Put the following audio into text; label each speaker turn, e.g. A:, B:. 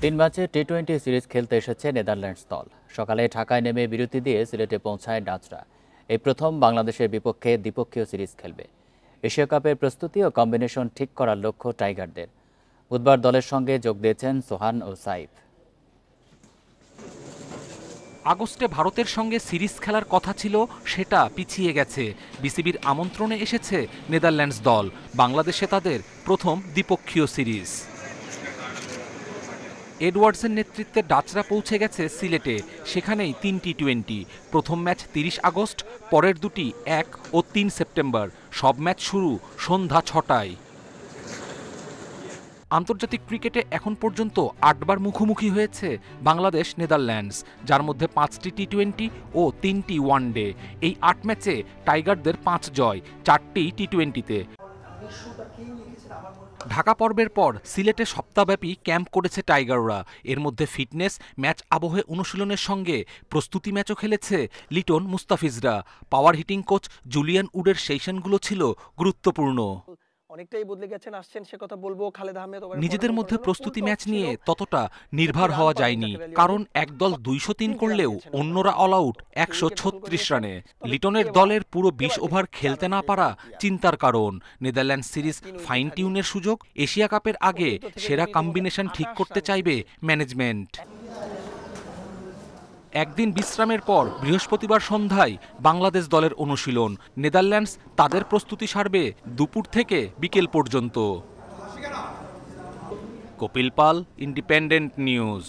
A: 3 ম্যাচে টি-20 সিরিজ খেলতে এসেছে নেদারল্যান্ডস দল। সকালে ঢাকায় নেমে বিরতি দিয়ে সিলেটে পৌঁছায় ডাচরা। এই প্রথম বাংলাদেশের বিপক্ষে দ্বিপক্ষীয় সিরিজ খেলবে। এশিয়া কাপের প্রস্তুতি ও কম্বিনেশন ঠিক করার লক্ষ্য টাইগারদের। বুধবার দলের সঙ্গে যোগ দিয়েছেন সোহান ও সাইফ।
B: আগস্টে ভারতের সঙ্গে সিরিজ খেলার কথা ছিল, সেটা পিছিয়ে গেছে। বিসিবির আমন্ত্রণে এসেছে নেদারল্যান্ডস দল। বাংলাদেশে তাদের প্রথম দ্বিপক্ষীয় সিরিজ। এডওয়ার্ডসের নেতৃত্বে ডাচরা পৌঁছে গেছে সিলেটে। সেখানেই 3 টি-20। প্রথম ম্যাচ 30 আগস্ট, পরের দুটি 1 ও 3 সেপ্টেম্বর। সব ম্যাচ শুরু সন্ধ্যা 6টায়। আন্তর্জাতিক ক্রিকেটে এখন পর্যন্ত 8 বার মুখোমুখি হয়েছে বাংলাদেশ নেদারল্যান্ডস, যার মধ্যে 5টি টি-20 ও 3টি ওয়ানডে। এই 8 ম্যাচে টাইগারদের 5 জয়, 4টি টি-20-তে। ঢাকা পর্বের পর সিলেটে সপ্তাহব্যাপী ক্যাম্প করেছে টাইগাররা। এর মধ্যে ফিটনেস, ম্যাচ আবহে অনুশীলনের সঙ্গে প্রস্তুতি ম্যাচও খেলেছে লিটন মুস্তাফিজরা। পাওয়ার হিটিং কোচ জুলিয়ান উডের সেশনগুলো ছিল গুরুত্বপূর্ণ।
C: অনেকটাই বদলে গেছেন, আসছেন সে কথা বলবো। খালেদ আহমেদ
B: নিজেদের মধ্যে প্রস্তুতি ম্যাচ নিয়ে ততটা নির্ভর হওয়া যায়নি, কারণ একদল 203 করলেও অন্যরা অল আউট 136 রানে। লিটনের দলের পুরো 20 ওভার খেলতে না পারা চিন্তার কারণ। নেদারল্যান্ড সিরিজ ফাইন টিউনের সুযোগ। এশিয়া কাপের আগে সেরা কম্বিনেশন ঠিক করতে চাইবে ম্যানেজমেন্ট। একদিন বিশ্রামের পর বৃহস্পতিবার সন্ধ্যায় বাংলাদেশ দলের অনুশীলন। নেদারল্যান্ডস তাদের প্রস্তুতি সারবে দুপুর থেকে বিকেল পর্যন্ত। কপিল পাল, ইন্ডিপেন্ডেন্ট নিউজ।